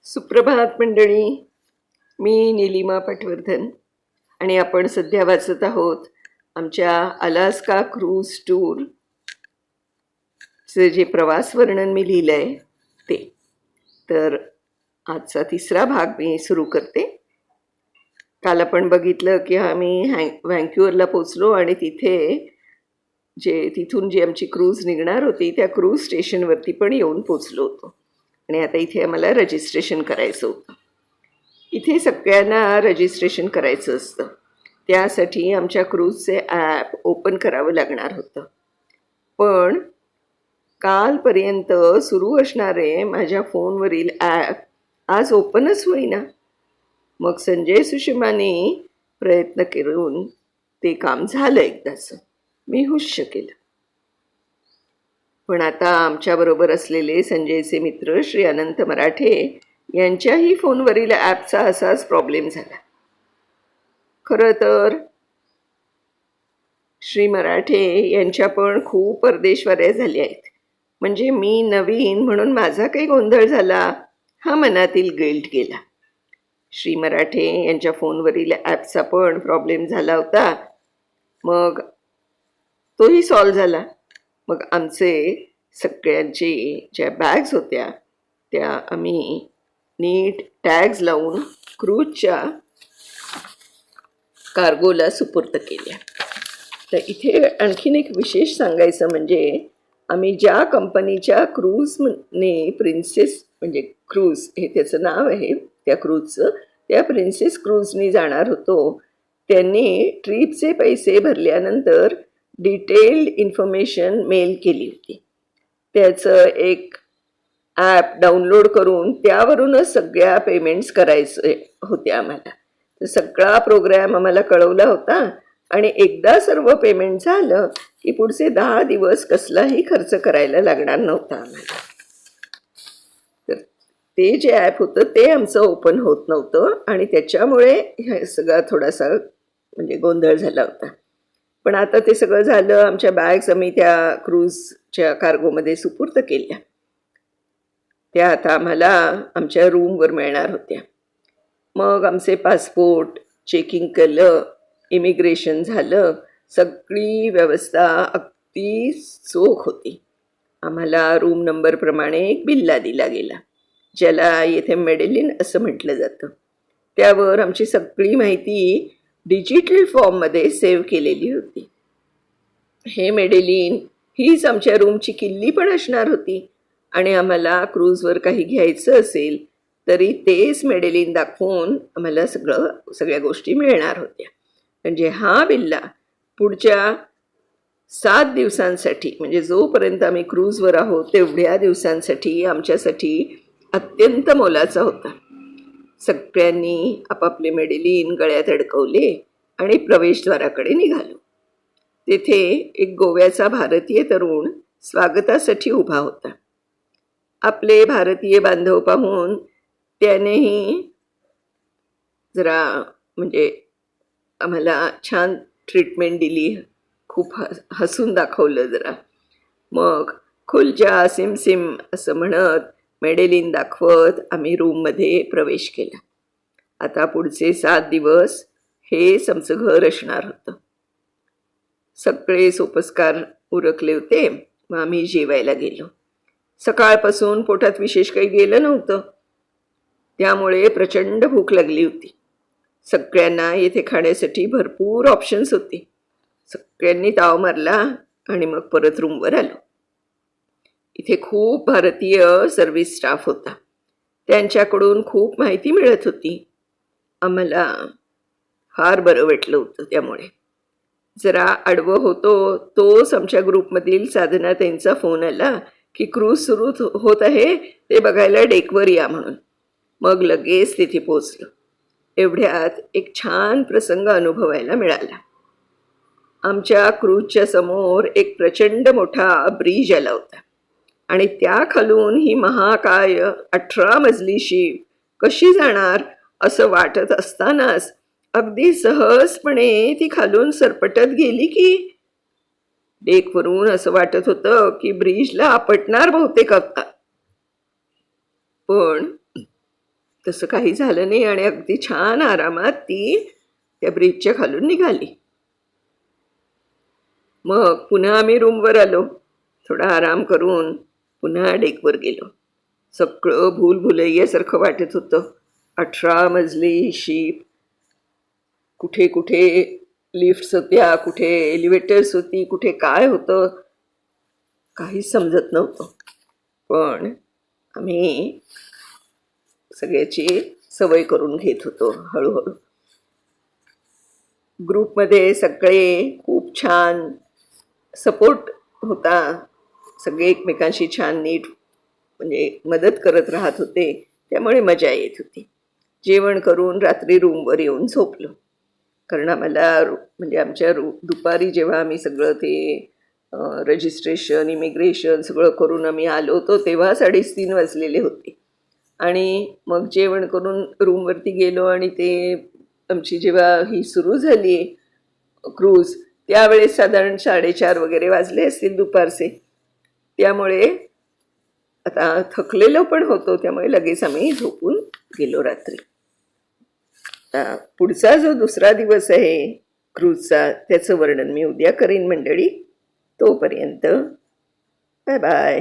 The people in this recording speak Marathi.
सुप्रभात मंडळी. मी नीलिमा पटवर्धन आणि आपण सध्या वाचत आहोत आमच्या अलास्का क्रूज टूरचं जे प्रवास वर्णन मी लिहिलं आहे ते. तर आजचा तिसरा भाग मी सुरू करते. काल आपण बघितलं की आम्ही व्हँक्युअरला पोचलो आणि तिथून जी आमची क्रूज निघणार होती त्या क्रूज स्टेशनवरती पण येऊन पोचलो होतो. आणि आता इथे आम्हाला रजिस्ट्रेशन करायचं होतं. इथे सगळ्यांना रजिस्ट्रेशन करायचं असतं. त्यासाठी आमच्या क्रूजचे ॲप ओपन करावं लागणार होतं. पण कालपर्यंत सुरू असणारे माझ्या फोनवरील ॲप आज ओपनच होईना. मग संजय सुषमाने प्रयत्न करून ते काम झालं एकदाचं. मी हुश्य केलं. पण आता आमच्याबरोबर असलेले संजयचे मित्र श्री अनंत मराठे यांच्याही फोनवरील ॲपचा असाच प्रॉब्लेम झाला. खरं तर श्री मराठे यांच्या पण खूप परदेशवाऱ्या झाल्या आहेत. म्हणजे मी नवीन म्हणून माझा काही गोंधळ झाला हा मनातील गिल्ट गेला. श्री मराठे यांच्या फोनवरील ॲपचा पण प्रॉब्लेम झाला होता. मग तोही सॉल्व झाला. मग आमचे सगळ्यांची ज्या बॅग्स होत्या त्या आम्ही नीट टॅग्स लावून क्रूजच्या कार्गोला सुपूर्द केल्या. तर इथे आणखीन एक विशेष सांगायचं म्हणजे आम्ही ज्या कंपनीच्या क्रूजने प्रिन्सेस म्हणजे क्रूज हे त्याचं नाव आहे त्या क्रूजचं, त्या प्रिन्सेस क्रूजने जाणार होतो त्यांनी ट्रीपचे पैसे भरल्यानंतर डिटेल्ड इन्फॉर्मेशन मेल केली होती. त्याचं एक ॲप डाउनलोड करून त्यावरूनच सगळ्या पेमेंट्स करायचे होते आम्हाला. तर सगळा प्रोग्रॅम आम्हाला कळवला होता आणि एकदा सर्व पेमेंट झालं की पुढचे 10 दिवस कसलाही खर्च करायला लागणार नव्हता आम्हाला. तर ते जे ॲप होतं ते आमचं ओपन होत नव्हतं आणि त्याच्यामुळे हे सगळा थोडासा म्हणजे गोंधळ झाला होता. पण आता ते सगळं झालं. आमच्या बॅग्स आम्ही त्या क्रूजच्या कार्गोमध्ये सुपूर्द केल्या. त्या आता आम्हाला आमच्या रूमवर मिळणार होत्या. मग आमचे पासपोर्ट चेकिंग केलं, इमिग्रेशन झालं, सगळी व्यवस्था अगदी चोख होती. आम्हाला रूम नंबरप्रमाणे एक बिल्ला दिला गेला ज्याला येथे मेडेलिन असं म्हटलं जातं. त्यावर आमची सगळी माहिती डिजिटल फॉर्ममध्ये सेव्ह केलेली होती. हे मेडेलिन हीच आमच्या रूमची किल्ली पण असणार होती आणि आम्हाला क्रूजवर काही घ्यायचं असेल तरी तेच मेडेलिन दाखवून आम्हाला सगळ्या गोष्टी मिळणार होत्या. म्हणजे हा बिल्ला पुढच्या 7 दिवसांसाठी म्हणजे जोपर्यंत आम्ही क्रूजवर आहोत तेवढ्या दिवसांसाठी आमच्यासाठी अत्यंत मोलाचा होता. सगळ्यांनी आपापले मेडेलिन गळ्यात अडकवले आणि प्रवेशद्वाराकडे निघालो. तेथे एक गोव्याचा भारतीय तरुण स्वागतासाठी उभा होता. आपले भारतीय बांधव पाहून त्यानेही जरा म्हणजे आम्हाला छान ट्रीटमेंट दिली. खूप हसून दाखवलं जरा. मग खुलजा सिम सिम असं म्हणत मेडेलिन दाखवत आम्ही रूममध्ये प्रवेश केला. आता पुढचे 7 दिवस हेच आमचं घर असणार होतं. सगळे सोपस्कार उरकले होते. मग आम्ही जेवायला गेलो. सकाळपासून पोटात विशेष काही गेलं नव्हतं त्यामुळे प्रचंड भूक लागली होती. सगळ्यांना येथे खाण्यासाठी भरपूर ऑप्शन्स होते. सगळ्यांनी ताव मारला आणि मग परत रूमवर आलो. इथे खूप भारतीय सर्व्हिस स्टाफ होता. त्यांच्याकडून खूप माहिती मिळत होती. आम्हाला फार बरं वाटलं होतं. त्यामुळे जरा आडवं होतो तोच आमच्या ग्रुपमधील साधना त्यांचा फोन आला की क्रूज सुरू होत आहे ते बघायला डेकवर या म्हणून. मग लगेच तिथे पोचलो. एवढ्यात एक छान प्रसंग अनुभवायला मिळाला. आमच्या क्रूजच्या समोर एक प्रचंड मोठा ब्रिज आला होता आणि त्या खालून ही महाकाय 18 मजली शिप कशी जाणार असं वाटत असतानाच अगदी सहजपणे ती खालून सरपटत गेली की डेकवरून असं वाटत होतं की ब्रिजला आपटणार बहुतेक आता. पण तसं काही झालं नाही आणि अगदी छान आरामात ती त्या ब्रिजच्या खालून निघाली. मग पुन्हा आम्ही रूमवर आलो. थोडा आराम करून पुन्हा डेकवर गेलो. सगळं भूलभुलैयासारखं वाटत होतं. 18 मजली शिप, कुठे कुठे लिफ्ट्स होत्या, कुठे एलिव्हेटर्स होती, कुठे काय होतं काहीच समजत नव्हतं. पण आम्ही सगळ्याची सवय करून घेत होतो हळूहळू. ग्रुपमध्ये सगळे खूप छान सपोर्ट होता. सगळे एकमेकांशी छान नीट म्हणजे मदत करत राहत होते. त्यामुळे मजा येत होती. जेवण करून रात्री रूमवर येऊन झोपलो. कारण आम्हाला म्हणजे आमच्या दुपारी जेव्हा आम्ही सगळं ते रजिस्ट्रेशन इमिग्रेशन सगळं करून आम्ही आलो होतो तेव्हा 3:30 वाजलेले होते. आणि मग जेवण करून रूमवरती गेलो आणि ते आमची जेव्हा ही सुरू झाली क्रूज त्यावेळेस साधारण 4:30 वगैरे वाजले असतील दुपारचे. त्यामुळे आता थकलेलो पण होतो त्यामुळे लगेच आम्ही झोपून गेलो रात्री. आता पुढचा जो दुसरा दिवस आहे क्रूजचा त्याचं वर्णन मी उद्या करीन मंडळी. तोपर्यंत बाय बाय.